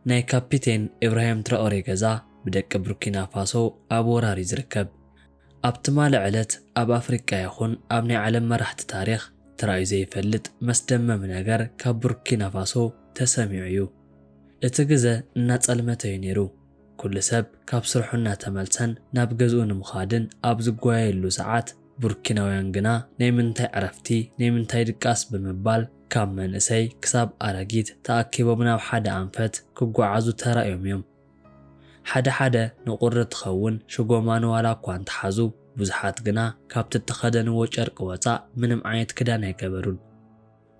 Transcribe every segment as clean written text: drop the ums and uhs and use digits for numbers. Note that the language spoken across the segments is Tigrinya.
ናይ ካፒቴን ኢብራሂም ትራኦሬ ገዛ ብደቂ ቡርኪና ፋሶ ኣብ ወራሪ ዝርከብ ኣብቲ ማልዕ ዕለት ኣብ ኣፍሪቃ ይኹን ኣብ ናይ ዓለም መራሕቲ ታሪኽ ተራእዩ ዘይፈልጥ መስደመም ነገር ካብ ቡርኪና ፋሶ ተሰሚዑ እዩ። እቲ ግዜ እናጸልመተ እዩ ነይሩ። ኩሉ ሰብ ካብ ስርሑ እናተመልሰን ናብ ገዝኡ ንምኻድን ኣብ ዝጓየሉ ሰዓት ቡርኪናውያን ግና ናይ ምንታይ ዕረፍቲ ናይ ምንታይ ድቃስ ብምባል ካብ መንእሰይ ክሳብ ኣረጊት ተኣኪቦም ናብ ሓደ ኣንፈት ክጓዓዙ ተራእዮም እዮም። ሓደ ንቑሪ ትኸውን ሽጎማን ዋላ እኳ እንተሓዙ ብዙሓት ግና ካብቲ እተኸደንዎ ጨርቂ ወፃእ ምንም ዓይነት ክዳን ኣይገበሩን።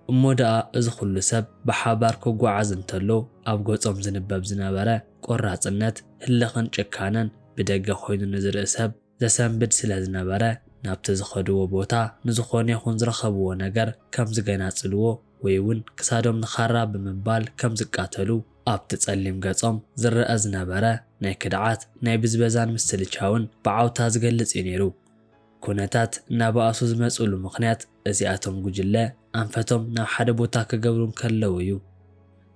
እሞ ደኣ እዚ ኩሉ ሰብ ብሓባር ክጓዓዝ እንተሎ ኣብ ገጾም ዝንበብ ዝነበረ ቆራጽነት ህልኽን ጭካነን ብደገ ኮይኑ ንዝርኢ ሰብ ዘሰንብድ ስለ ዝነበረ ናብቲ ዝኸድዎ ቦታ ንዝኾነ ይኹን ዝረኸብዎ ነገር ከም ዝገናጽልዎ ወይ እውን ክሳዶም ንኻራ ብምባል ከም ዝቃተሉ ኣብቲ ጸሊም ገጾም ዝረአ ዝነበረ ናይ ክድዓት ናይ ብዝበዛን ምስትልቻውን ብዓውታ ዝገልጽ እዩ ነይሩ። ኩነታት እናባእሱ ዝመጽሉ ምኽንያት እዚኣቶም ጉጅለ ኣንፈቶም ናብ ሓደ ቦታ ክገብሩ ከለዉ እዩ።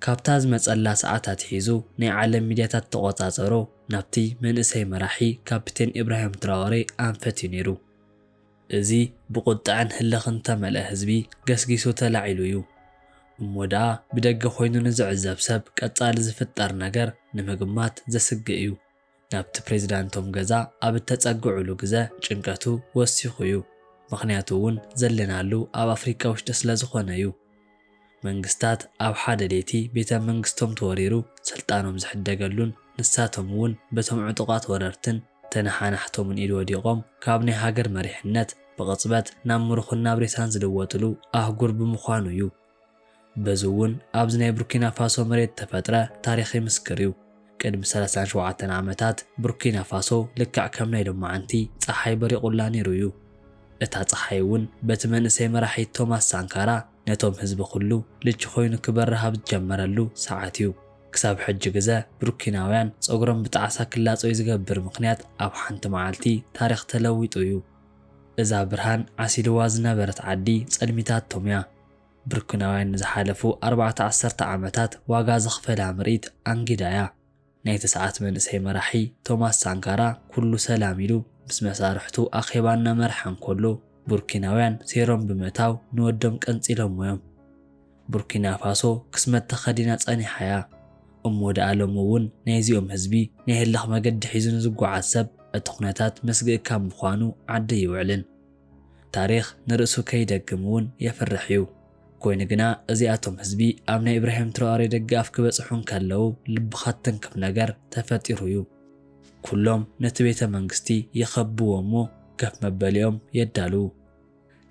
ካብታ ዝመጸላ ሰዓታት ሒዙ ናይ ዓለም ሚድያታት ተቆጻጸሮ ናብቲ መንእሰይ መራሒ ካፒቴን ኢብራሂም ትራኦሬ ኣንፈት እዩ ነይሩ። እዚ ብቁጣዕን ህልኽን ተመልአ ህዝቢ ገስጊሱ ተላዒሉ እዩ። እሞ ደኣ ብደገ ኮይኑ ንዝዕዘብ ሰብ ቀጻሊ ዝፍጠር ነገር ንምግማት ዘስግእ እዩ። ናብቲ ፕሬዝዳንቶም ገዛ ኣብ እተጸግዑሉ ግዜ ጭንቀቱ ወሲኹ እዩ። ምኽንያቱ እውን ዘለናሉ ኣብ ኣፍሪካ ውሽጢ ስለ ዝኾነ እዩ። መንግስታት ኣብ ሓደ ሌቲ ቤተ መንግስቶም ተወሪሩ ስልጣኖም ዝሕደገሉን ንሳቶም እውን በቶም ዕጡቓት ወረርትን ተነሓናሕቶምን ኢድ ወዲቖም ካብ ናይ ሃገር መሪሕነት ብቕጽበት ናብ ምሩኽን ናብ ሬሳን ዝልወጥሉ ኣህጉር ብምዃኑ እዩ። በዚ እውን ኣብዚ ናይ ቡርኪና ፋሶ መሬት ተፈጥረ ታሪኽ ይምስክር እዩ። ቅድሚ 37 ዓመታት ቡርኪና ፋሶ ልክዕ ከም ናይ ሎማዓንቲ ፀሓይ በሪቑላ ነይሩ እዩ። እታ ፀሓይ እውን በቲ መንእሰይ መራሒ ቶማስ ሳንካራ ነቶም ህዝቢ ኩሉ ልጅ ኮይኑ ክበርህ ኣብ ዝጀመረሉ ሰዓት እዩ። ክሳብ ሕጂ ግዜ ቡርኪናውያን ፀጉሮም ብጣዕሳ ክላፀዩ ዝገብር ምኽንያት ኣብ ሓንቲ መዓልቲ ታሪኽ ተለዊጡ እዩ። እዛ ብርሃን ዓሲልዋ ዝነበረት ዓዲ ጸልሚታቶም እያ። ቡርኪናውያን ንዝሓለፉ 14 ዓመታት ዋጋ ዘኽፈላ ምርኢት ኣንጊዳ እያ። ናይቲ ሰዓት መንእሰይ መራሒ ቶማስ ሳንካራ ኩሉ ሰላም ኢሉ ምስ መሳርሕቱ ኣኼባ እናመርሐ እንከሎ ቡርኪናውያን ሴሮም ብምእታው ንወዶም ቀንፂሎም እዮም። ቡርኪና ፋሶ ክስመት ተኸዲና ጸኒሓ እያ። እሞ ደኣ ሎሚ እውን ናይዚኦም ህዝቢ ናይ ህልኽ መገዲ ሒዙ ንዝጓዓዝ ሰብ እቲ ኩነታት መስግእ ካብ ምዃኑ ዓዲ ይውዕልን። ታሪኽ ንርእሱ ከይደግም እውን የፍርሕ እዩ። ኮይኑ ግና እዚኣቶም ህዝቢ ኣብ ናይ ኢብራሂም ትራኦሬ ደጋፍ ክበጽሑ ከለዉ ልብኻ ትንክፍ ነገር ተፈጢሩ እዩ። ኩሎም ነቲ ቤተ መንግስቲ ይኸብዎ እሞ ከፍ መበሊኦም የዳልዉ።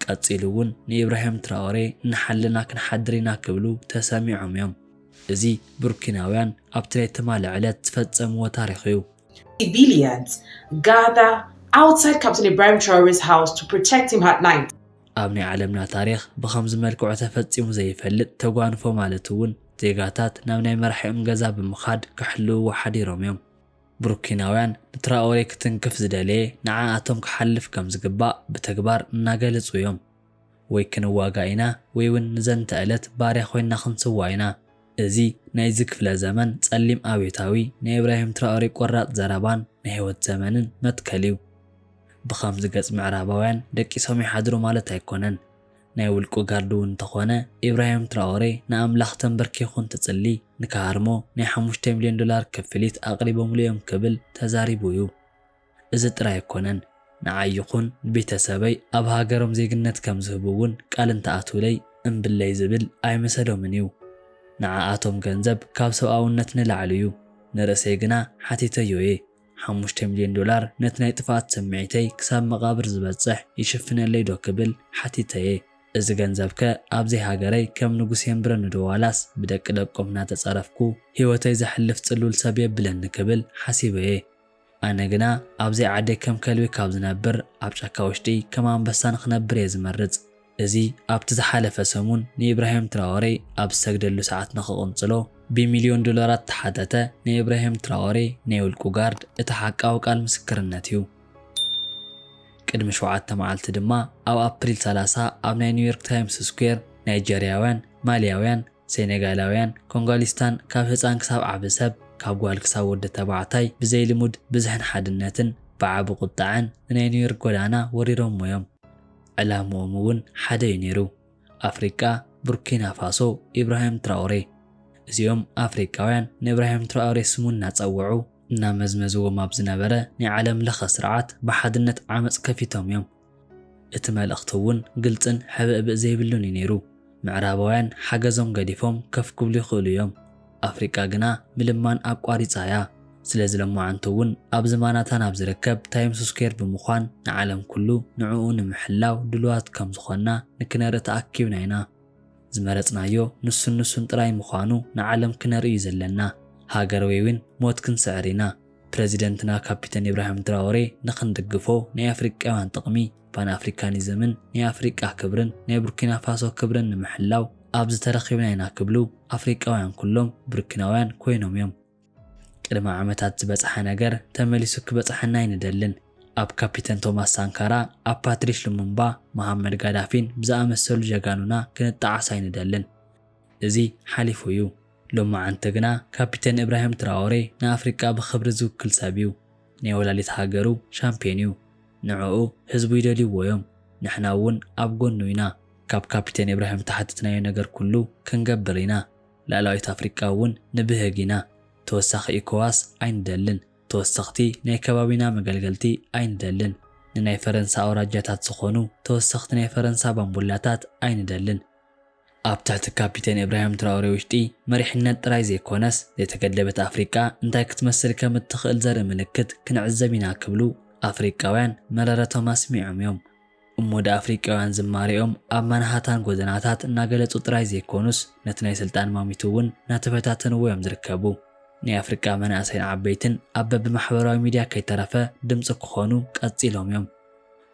ቀፂሉ እውን ንኢብራሂም ትራኦሬ ንሓልና ክንሓድር ኢና ክብሉ ተሰሚዖም እዮም። እዚ ቡርኪናውያን ኣብቲ ናይ ትማሊ ዕለት ዝፈጸምዎ ታሪኽ እዩ። Civilians gather outside Captain Ibrahim Traore's house to protect him at night. ኣብ ናይ ዓለምና ታሪኽ ብኸምዚ መልክዑ ተፈጺሙ ዘይፈልጥ ተጓንፎ ማለት እውን ዜጋታት ናብ ናይ መራሒኦም ገዛ ብምኻድ ክሕልውዎ ሓዲሮም እዮም። ቡርኪናውያን ንትራኦሬ ክትንክፍ ዝደለየ ንዓኣቶም ክሓልፍ ከም ዝግባእ ብተግባር እናገለጹ እዮም። ወይ ክንዋጋ ኢና ወይ እውን ንዘንተ ዕለት ባርያ ኮይና ክንስዋ ኢና። እዚ ናይዚ ክፍለ ዘመን ጸሊም ኣብዮታዊ ናይ ኢብራሂም ትራኦሬ ቆራጽ ዘረባን ናይ ህይወት ዘመንን መትከል እዩ። ብኸምዚ ገጽ ምዕራባውያን ደቂሶም ይሓድሩ ማለት ኣይኮነን። ናይ ውልቁ ጋርዱ እንተኾነ ኢብራሂም ትራኦሬ ንኣምላኽ ተንበርኪኹ እንትጽሊ ንካሃርሞ ናይ $5 ሚልዮን ክፍሊት ኣቕሪቦምሉ እዮም ክብል ተዛሪቡ እዩ። እዚ ጥራይ ኣይኮነን። ንዓይ ይኹን ቤተሰበይ ኣብ ሃገሮም ዜግነት ከም ዝህቡ እውን ቃል እንተኣትውለይ እምብለይ ዝብል ኣይመሰሎምን እዩ። ንዓኣቶም ገንዘብ ካብ ሰብኣውነት ንላዕሊ እዩ። ንርእሰይ ግና ሓቲተዮ እየ $5 ሚልዮን ነቲ ናይ ጥፋኣት ስምዒተይ ክሳብ መቓብር ዝበጽሕ ይሽፍነለይ ዶ ክብል ሓቲተየ። እዚ ገንዘብከ ኣብዘይ ሃገረይ ከም ንጉስ የንብረኒ ዶ ዋላስ ብደቂ ደቆም እናተጸረፍኩ ህይወተይ ዘሕልፍ ጽሉል ሰብ የብለኒ ክብል ሓሲበየ። ኣነ ግና ኣብዘይ ዓደይ ከም ከልቢ ካብ ዝነብር ኣብ ጫካ ውሽጢ ከም ኣንበሳ ንኽነብር እየ ዝመርጽ። እዚ ኣብቲ ዝሓለፈ ሰሙን ንኢብራሂም ትራኦሬ ኣብ ዝሰግደሉ ሰዓት ንኽቕንጽሎ ብ$1,000,000 ተሓተተ ናይ ኢብራሂም ትራኦሬ ናይ ውልቁ ጋርድ እቲ ሓቃዊ ቃል ምስክርነት እዩ። ቅድሚ 7 መዓልቲ ድማ ኣብ ኣፕሪል 30 ኣብ ናይ ኒውዮርክ ታይምስ ስኩዌር ናይጀርያውያን፣ ማልያውያን፣ ሴኔጋላውያን ኮንጎሊስታን ካብ ህፃን ክሳብ ዓብ ሰብ ካብ ጓል ክሳብ ወዲ ተባዕታይ ብዘይ ልሙድ ብዝሕን ሓድነትን ብዓቢ ቁጣዕን ናይ ኒውዮርክ ጎዳና ወሪሮም ሞዮም ዕላምኦም እውን ሓደ እዩ ነይሩ ኣፍሪቃ ቡርኪና ፋሶ ኢብራሂም ትራኦሬ እዚኦም ኣፍሪቃውያን ንኢብራሂም ትራኦሬ ስሙ እናፀውዑ እናመዝመዝዎም ኣብ ዝነበረ ናይ ዓለም ለኸ ስርዓት ብሓድነት ዓመፅ ከፊቶም እዮም እቲ መልእኽቲ እውን ግልፅን ሕብእብእ ዘይብሉን እዩ ነይሩ ምዕራባውያን ሓገዞም ገዲፎም ከፍ ክብሉ ይኽእሉ እዮም ኣፍሪቃ ግና ምልማን ኣቋሪፃ እያ ስለዚ ለማዓንቲ እውን ኣብ ዘማናታ ናብ ዝርከብ ታይምስ ስኩዌር ብምዃን ንዓለም ኩሉ ንዕኡ ንምሕላው ድልዋት ከም ዝኾንና ንክነርኢ ተኣኪብና ኢና ዝመረፅናዮ ንሱን ጥራይ ምዃኑ ንዓለም ክነርኢ ዘለና ሃገር ወይ እውን ሞት ክንስዕር ኢና ፕሬዚደንትና ካፒተን ኢብራሂም ትራኦሬ ንኽንድግፎ ናይ ኣፍሪቃውያን ጥቕሚ ፓን ኣፍሪካኒዝምን ናይ ኣፍሪቃ ክብርን ናይ ቡርኪና ፋሶ ክብርን ንምሕላው ኣብ ዝተረኺብና ኢና ክብሉ ኣፍሪቃውያን ኩሎም ቡርኪናውያን ኮይኖም እዮም ቅድሚ ዓመታት ዝበፅሐ ነገር ተመሊሱ ክበፅሐና ይንደልን ኣብ ካፒተን ቶማስ ሳንካራ ኣብ ፓትሪስ ሉሙምባ መሐመድ ጋዳፊን ብዝኣመሰሉ ጀጋኑና ክንጣዓስ ኣይንደልን እዚ ሓሊፉ እዩ ሎማዓንቲ ግና ካፒተን ኢብራሂም ትራኦሬ ንኣፍሪቃ ብኽብሪ ዝውክል ሰብ እዩ ናይ ወላሊት ሃገሩ ሻምፒዮን እዩ ንዕኡ ህዝቡ ይደልይዎ እዮም ንሕና እውን ኣብ ጎኑ ኢና ካብ ካፒተን ኢብራሂም ተሓትትናዮ ነገር ኩሉ ክንገብር ኢና ላዕለዋይት ኣፍሪቃ እውን ንብህግ ኢና ተወሳኺ ኢኮዋስ ኣይንደልን ተወሰኽቲ ናይ ከባቢና መገልገልቲ ኣይንደልን ንናይ ፈረንሳ ኣውራጃታት ዝኾኑ ተወሰኽቲ ናይ ፈረንሳ ባምቡላታት ኣይንደልን ኣብ ትሕቲ ካፒተን ኢብራሂም ትራኦሬ ውሽጢ መሪሕነት ጥራይ ዘይኮነስ ዘይተገደበት ኣፍሪቃ እንታይ ክትመስል ከም እትኽእል ዘርኢ ምልክት ክንዕዘብ ኢና ክብሉ ኣፍሪቃውያን መረረቶም ኣስሚዖም እዮም እሞደ ኣፍሪቃውያን ዝማሪኦም ኣብ ማንሃታን ጎደናታት እናገለጹ ጥራይ ዘይኮኑስ ነቲ ናይ ስልጣን ማሚቱ እውን እናተፈታተንዎ እዮም ዝርከቡ ናይ ኣፍሪቃ መናእሰይን ዓበይትን ኣብ በብማሕበራዊ ሚድያ ከይተረፈ ድምፂ ክኾኑ ቀፂሎም እዮም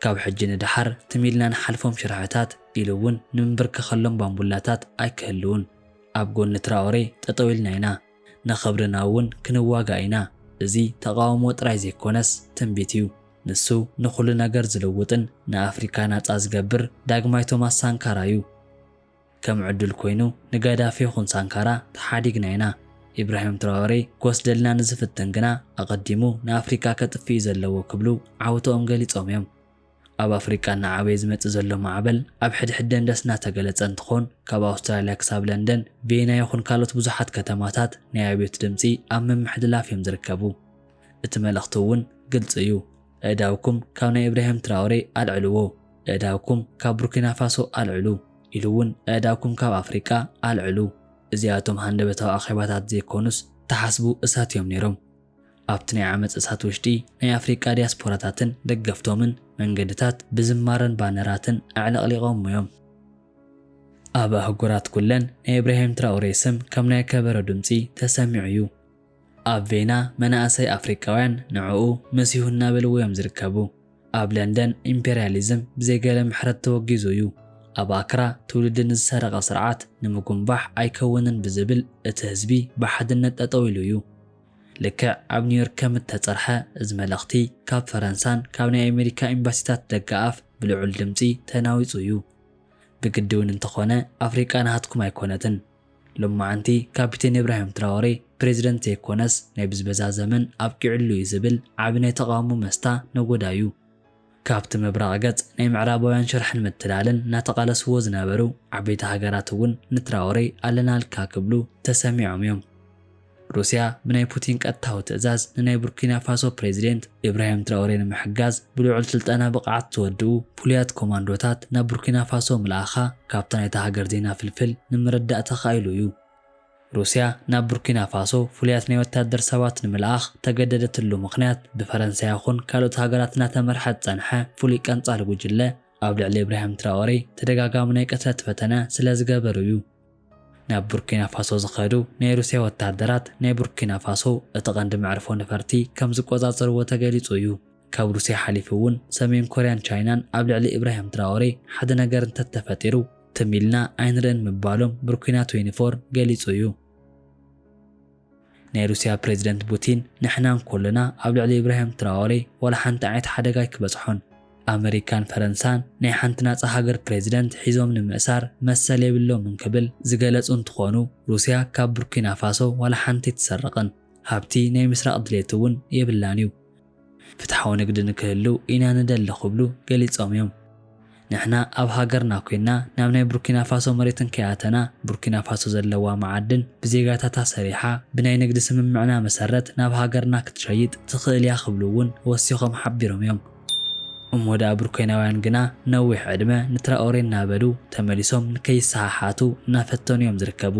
ካብ ሕጂ ንድሓር ትሚልና ንሓልፎም ሽርሕታት ኢሉ እውን ንምንብርከኸሎም ባምቡላታት ኣይክህልውን ኣብ ጎኒ ትራኦሬ ጠጠው ኢልና ኢና ንኽብርና እውን ክንዋጋእ ኢና እዚ ተቃውሞ ጥራይ ዘይኮነስ ትንቢት እዩ ንሱ ንኹሉ ነገር ዝልውጥን ንኣፍሪካ ናፃ ዝገብር ዳግማይ ቶማስ ሳንካራ እዩ ከም ዕድል ኮይኑ ንጋዳፊ ይኹን ሳንካራ ተሓዲግና ኢና ኢብራሂም ትራኦሬ ክወስደልና ንዝፍትን ግና ኣቐዲሙ ንኣፍሪካ ከጥፍኡ ዘለዎ ክብሉ ዓውቶኦም ገሊፆም እዮም ኣብ ኣፍሪቃ ንዓበይ ዝመፅእ ዘሎ ማዕበል ኣብ ሕድሕደን ደስ እናተገለፀ እንትኾን ካብ ኣውስትራልያ ክሳብ ለንደን ቪየና ይኹን ካልኦት ብዙሓት ከተማታት ናይ ኣብዮት ድምፂ ኣብ ምምሕልላፍ እዮም ዝርከቡ እቲ መልእኽቲ እውን ግልፂ እዩ ኣእዳውኩም ካብ ናይ ኢብራሂም ትራኦሬ ኣልዕልዎ ኣእዳውኩም ካብ ቡርኪና ፋሶ ኣልዕሉ ኢሉ እውን ኣእዳውኩም ካብ ኣፍሪቃ ኣልዕሉ እዚኣቶም ሃንደበታዊ ኣኼባታት ዘይኮኑስ ተሓስቡ እሳት እዮም ነይሮም ኣብቲ ናይ ዓመፅ እሳት ውሽጢ ናይ ኣፍሪቃ ዲያስፖራታትን ደገፍቶምን መንገድታት ብዝማረን ባነራትን ኣዕለቕሊቖም እዮም ኣብ ኣህጉራት ኩለን ናይ ኢብራሂም ትራኦሬ ስም ከም ናይ ከበሮ ድምፂ ተሰሚዑ እዩ ኣብ ቬና መናእሰይ ኣፍሪቃውያን ንዕኡ መሲሁ እናበልዎ እዮም ዝርከቡ ኣብ ለንደን ኢምፔርያሊዝም ብዘይገለ ምሕረት ተወጊዙ እዩ ኣብ ኣክራ ትውልዲ ንዝሰረቐ ስርዓት ንምጉንባሕ ኣይከውንን ብዝብል እቲ ህዝቢ ብሓድነት ጠጠው ኢሉ እዩ ልክዕ ኣብ ኒውዮርክ ከም እተፀርሐ እዚ መልእኽቲ ካብ ፈረንሳን ካብ ናይ ኣሜሪካ ኤምባሲታት ደገኣፍ ብልዑል ድምፂ ተናዊፁ እዩ ብግዲ እውን እንተኾነ ኣፍሪቃ ናሃትኩም ኣይኮነትን ሎማዓንቲ ካፒቴን ኢብራሂም ትራኦሬ ፕሬዚደንት ዘይኮነስ ናይ ብዝበዛ ዘመን ኣብቂዕሉ እዩ ዝብል ዓቢ ናይ ተቃውሞ መስታ ነጎዳዩ ካብቲ ምብራቕ ገጽ ናይ ምዕራባውያን ሽርሕን ምትላልን እናተቃለስዎ ዝነበሩ ዓበይቲ ሃገራት እውን ንትራኦሬ ኣለናልካ ክብሉ ተሰሚዖም እዮም ሩስያ ብናይ ፑቲን ቀጥታዊ ትእዛዝ ንናይ ቡርኪና ፋሶ ፕሬዚደንት ኢብራሂም ትራኦሬ ንምሕጋዝ ብልዑል ስልጠና ብቕዓት ዝወድኡ ፑልያት ኮማንዶታት ናብ ቡርኪና ፋሶ ምልኣኻ ካብታ ናይታ ሃገር ዜና ፍልፍል ንምርዳእ ተኻኢሉ እዩ ሩስያ ናብ ቡርኪና ፋሶ ፍሉያት ናይ ወታደር ሰባት ንምልኣኽ ተገደደትሉ ምኽንያት ብፈረንሳይ ይኹን ካልኦት ሃገራት እናተመርሐት ፀንሐ ፍሉይ ቀንፃል ጉጅለ ኣብ ልዕሊ ኢብራሂም ትራኦሬ ተደጋጋሚ ናይ ቅትለት ፈተነ ስለ ዝገበሩ እዩ ናብ ቡርኪና ፋሶ ዝኸዱ ናይ ሩስያ ወታደራት ናይ ቡርኪና ፋሶ እቲ ቀንዲ መዕርፎ ነፈርቲ ከም ዝቆፃፀርዎ ተገሊጹ እዩ ካብ ሩስያ ሓሊፉ እውን ሰሜን ኮርያን ቻይናን ኣብ ልዕሊ ኢብራሂም ትራኦሬ ሓደ ነገር እንተተፈጢሩ ትሚልና ኣይንርእን ምባሎም ቡርኪና 24 ገሊጹ እዩ ናይ ሩስያ ፕሬዚደንት ፑቲን ንሕናን ኩልና ኣብ ልዕሊ ኢብራሂም ትራኦሬ ወላ ሓንቲ ዓይነት ሓደጋ ይክበፅሖን ኣሜሪካን ፈረንሳን ናይ ሓንቲ ናጽ ሃገር ፕሬዚደንት ሒዞም ንምእሳር መሰል የብሎም እንክብል ዝገለጹ እንትኾኑ ሩስያ ካብ ቡርኪና ፋሶ ዋላ ሓንቲ ትሰርቕን ሃብቲ ናይ ምስራቅ ድሌት እውን የብላን እዩ ፍትሓዊ ንግዲ ንክህሉ ኢና ንደሊ ክብሉ ገሊጾም እዮም ንሕና ኣብ ሃገርና ኮይና ናብ ናይ ቡርኪና ፋሶ መሬትን ከያተና ቡርኪና ፋሶ ዘለዋ ማዓድን ብዜጋታታ ሰሪሓ ብናይ ንግዲ ስምምዕና መሰረት ናብ ሃገርና ክትሸይጥ ትኽእል ያ ክብሉ እውን ወሲኾም ሓቢሮም እዮም እሞዳ ቡርኪናውያን ግና ነዊሕ ዕድመ ንትራኦሬ እናበሉ ተመሊሶም ንከይሰሓሓቱ እናፈተኑዮም ዝርከቡ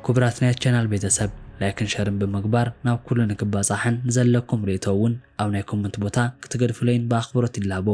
ክቡራት ናይ ቻናል ቤተሰብ ላይክን ሸርን ብምግባር ናብ ኩሉ ንክባጻሕን ዘለኩም ርእቶ እውን ኣብ ናይ ኮመንት ቦታ ክትገድፍሉን በኣኽብሮት ይላቦ